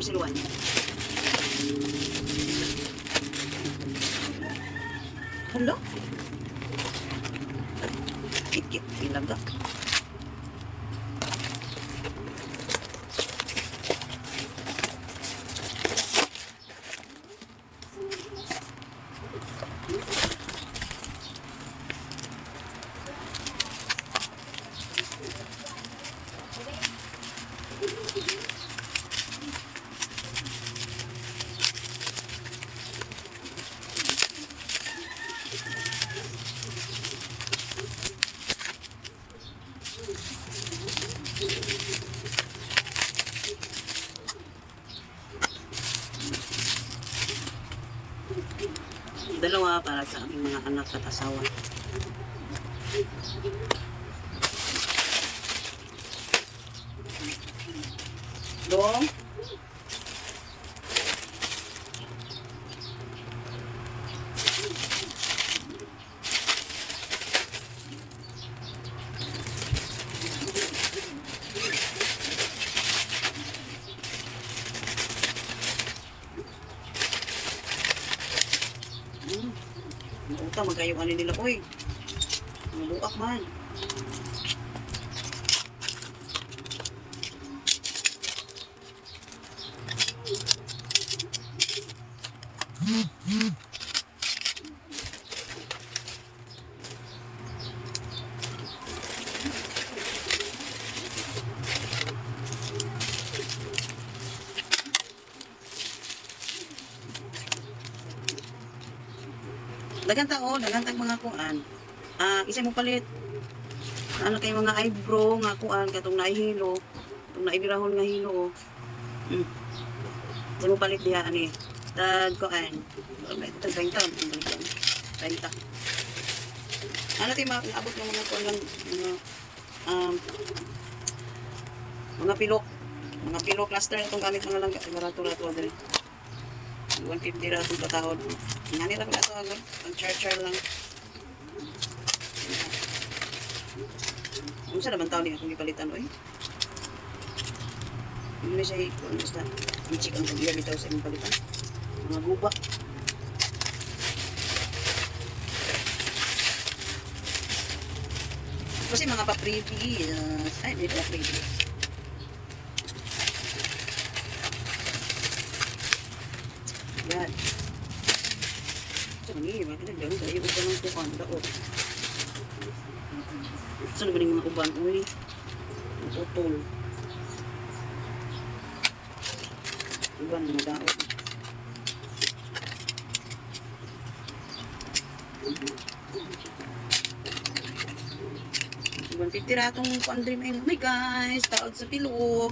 parcel 1. Hala? Kit-kit, ilaga. Dalawa para sa aming mga anak at asawa. Dong. Utang magkayo ano nila, oy. Mabuak man. Dagan tao, dagan tag mga kuan. Isa mo palit. Ano kay mga eyebrow nga kuan katong naihilo, katong naibirahon nga hilo. Isa mo palit diha ani. Tag kuan. Tag 20 taon ang balik yan. 30. Ano tayo maabot ng mga kuan lang mga pilok. Mga pilok cluster itong gamit mga lang barato-rato diri. 150 ra itong patahod. Ngani lang ito ang char-char lang. Ano sa naman tao niya kung ipalitan o eh? Hindi siya ano basta i-check ang pag-ilan bitaw sa imong palitan. Mga guba. Kasi mga pa-previous. Ay, hindi pa previous. Yan. Ini, makanya jangan saya uban ng kukan daot. Saan ba yung mga uban? Uy, utol. Uban mga daot. Uban 50 ratong kuandri may guys, taod sa pilok.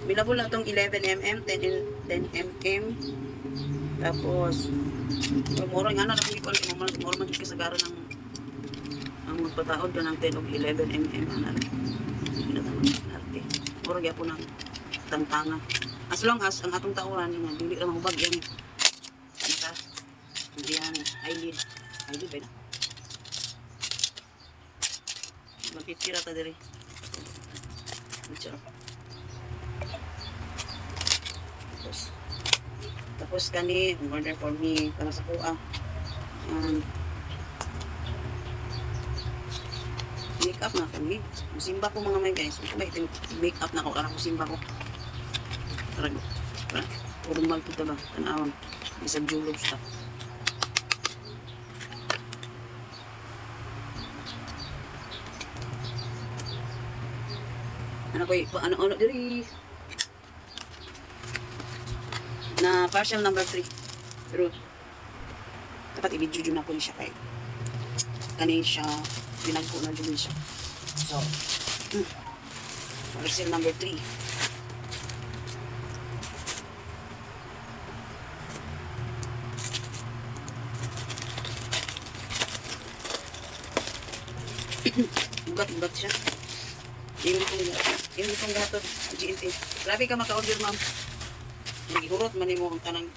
Bilabol na itong 11mm, 10mm. Tapos mura nga na nakikon mura man kasagaran ng ang magpataod ka ng 10 o 11mm na arte. Mura gyapon ng tangtanga. As long as ang atong tauhan nga dili ra mahubag yan. Ano ta? Diyan eyelid ba na? Magpipira ta diri. Tapos kani order for me para sa kuha. Make up na ako ni. Musimba ko mga may guys. Make up na ako karang musimba ko. Tarag. Puro mal kita ba? Tanawang. Isang julog siya. Ano ko ano diri? Na partial number 3. Pero dapat i-video na ko ni siya kay kanin siya pinagko na dyan siya. So partial number 3. Ugat siya. Yung itong gatod GNT. Grabe ka maka-order ma'am. Nagihurot man mo ang tanang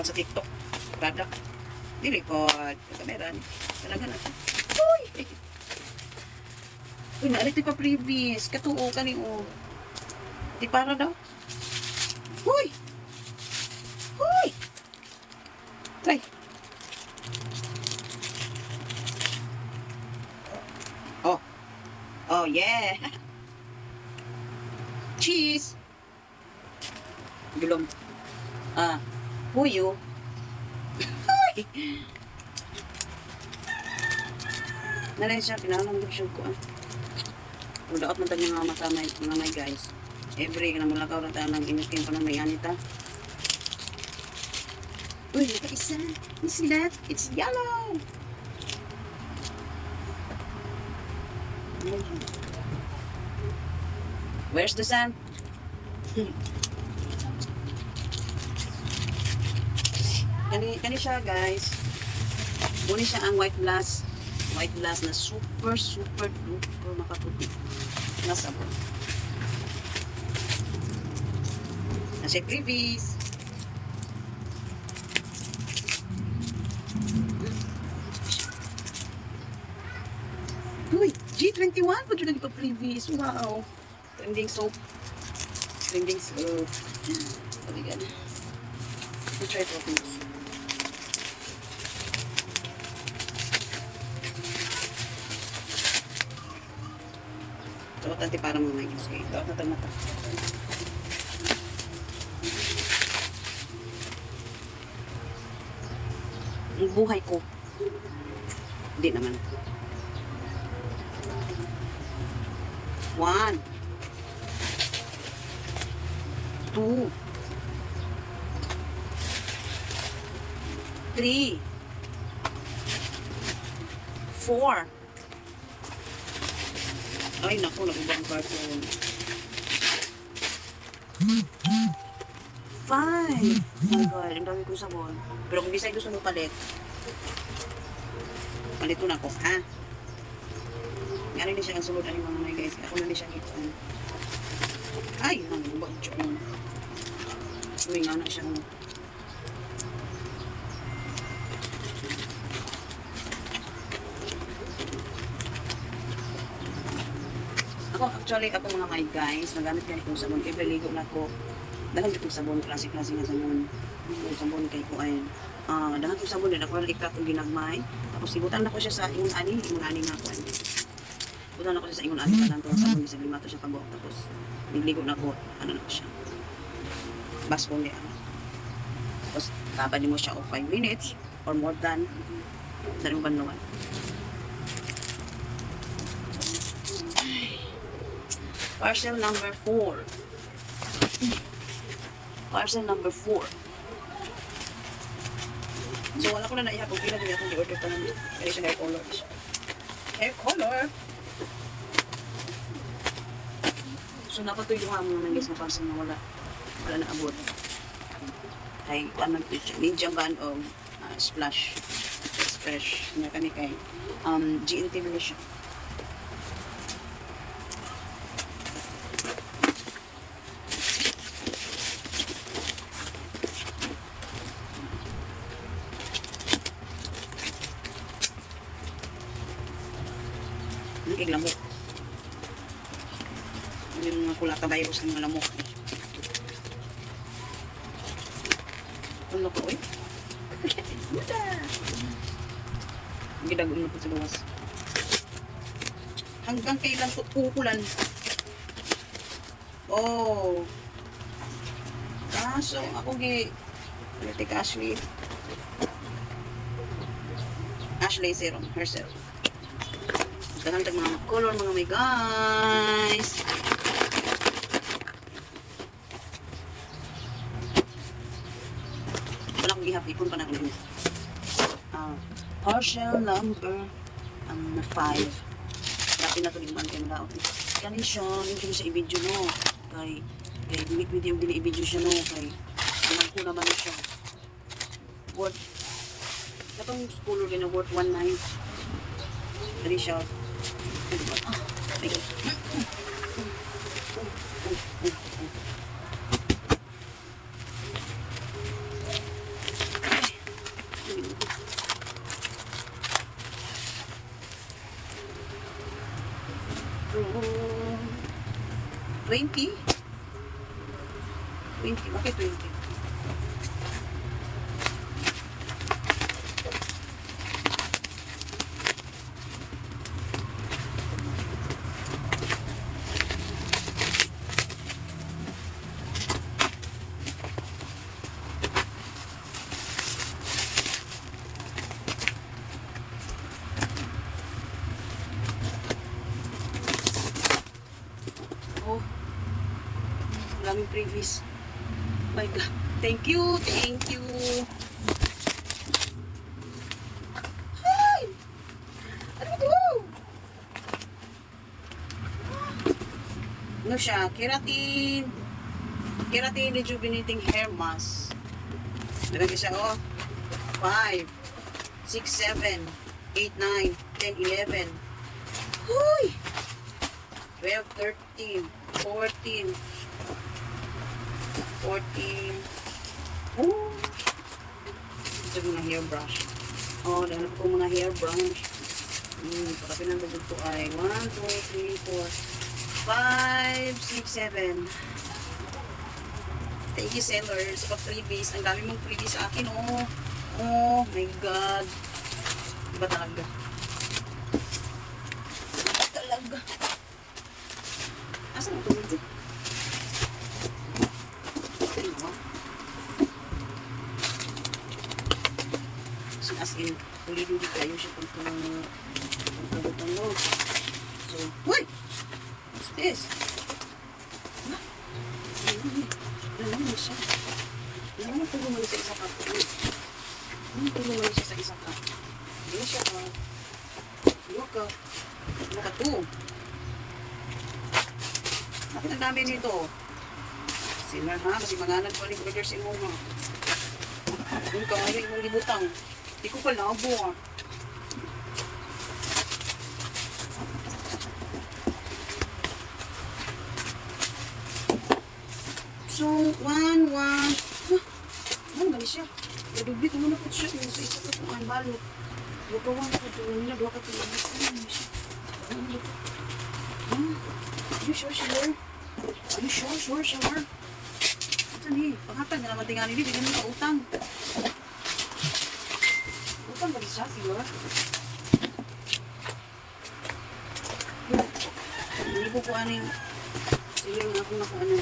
sa TikTok product dili ko kamera ni talaga na uy naalit pa previous katuo kani o Di para daw. Huy! Huy! Try. Oh. Oh, yeah. Cheese. Gulong. Huyo. Huy! Nalay siya, pinanong siya ko. Udaot man tayo mga matamay, mga may guys. Every ka na mulakaw na tayo ng inukin pa na may anita. Uy, naka-isa. You see that? It's yellow. Where's the sun? Kani siya guys. Muna siya ang white glass. White glass na super duper makaputi. Nasabon. Nasa previous. Uy, G21 po dyan pa previous. Wow. Trending soap. Trending soap. Paligan. We'll try to open this. Ito tanti para mga may gusto. Ito at natamata. Ang buhay ko. Hindi naman. 1 2 3 4. Ay, naku, nag-ibang carton. 5. Oh my God, ang dami kong sabon. Pero kung di sa'yo gusto mo palit, palito na ako, ha? Nga rin siya ang sulod ang mga mga guys. Ako na rin siya dito. Ay, ang bagyo. Uy, nga na siya. Actually, ako mga my guys, nagamit ka itong sabon. Kaya ligo na ko. Dalang itong sabon, klase-klase nga sabon. Itong sabon kay ko ay. Dalang itong sabon din. Ako lang ikatong ginagmay. Tapos ibutan na ko siya sa ingon ani nga ko. Ibutan na ko siya sa ingon ani. Parang itong sabon, sa lima to siya pag tapos nigligo na ko. Ano na ko siya. Baskong di ano. Tapos babali mo siya o 5 minutes or more than sa iyong banlawan. Parcel number 4. Parcel number 4. So, wala ko na naihapon. Pila din akong i-order pa namin. Kaya siya hair color. Hair color! So, napatuyuhan mo naman guys na parcel na wala na abot. Kay, ano ito, Ninja Band of Splash. Splash. Nga kami kay GNT Malaysia. Lamok. Yung mga kulata virus ng mga lamok. Ano ko, eh? Buta! Gidagong na po sa bawas. Hanggang kailan po pukulan. Oh. Kaso, ako Take Ashley. Ashley serum. Her serum. Kahantag mga color mga may guys. Wala akong gihap. Ipon pa na ako. Parcel number 5. Dati na ito din man kayo na ako. Kani siya, hindi sa i-video no. Kay limit yung i-video siya no. Kay alam ko naman siya. Worth. Itong color din na worth 1.9. Dali siya. $20. 20. Bakit 20? Oh, maraming previous. My God. Thank you. Thank you. Hi! Ano ito? Ano siya? Keratin. Keratin rejuvenating hair mask. Nalagay siya, oh. 5, 6, 7, 8, 9, 10, 11. Huy! 12, 13, 14, 14. Oh! Ito mga hairbrush. Oh, dahil ko mga hairbrush. Para pinandagod ko ay 1, 2, 3, 4, 5, 6, 7. Thank you, sellers. Pag freebies. Ang dami mong freebies sa akin, oh. Oh my God. Iba talaga. Iba talaga. Asan ang tulog dito? As in, huli-huli kayo siya kung tulog mo. So, wait! What's this? Ano mo siya? Ano mo tulong mo sa isa ka? Ano mo tulong mo siya sa isa ka? Hindi siya ka. Look ka. Look ka to. Bakit ang dami nito? Sila ha? Kasi manganag pa rin burger si mo ha. Yung kawari mong libutang. Hindi ko palabo ah. So, 1. Ano ba siya? Nadubit mo na po siya. Yung sa isa ko kung ang balot. Huwag ka 1 ko. Tuwan nila. Huwag ka tuwan. Ano siya? Are you sure, sure? Are you sure, sure? Ito ni. Paghatag na naman tingali. Hindi ganun ka utang. Utang ba siya? Siguro? Hindi ko po ano yung sige yung ako na kung ano.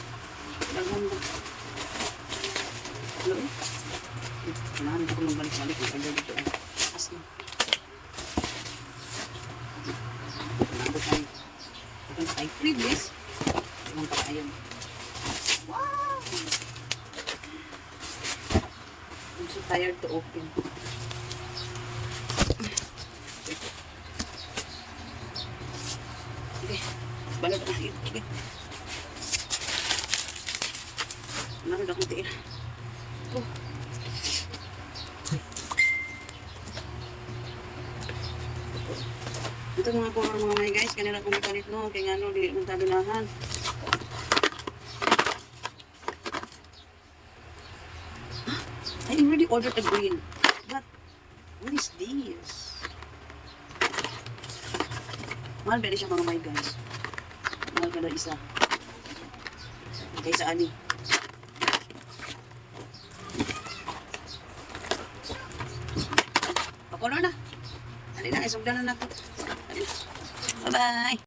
Lagman ba? Ano eh? Kailangan ko magbalik-balik. Maganda dito eh. As na. Nabot tayo. Ito na tayo. Previous. Ibang pa tayo. Wow! I'm so tired to open. Okay. Balot na ito. Okay. Naroon akong tira. Oh. Ito mga color mga may guys. Kanila kong ipalit no. Kaya nga no, di mong tabilahan. I already ordered a green. But, what is this? Mahal ba siya mga may guys? Mahal ka na isa. Kaysa ani. Pakolor na. Halina, isugdan na natin. Bye-bye.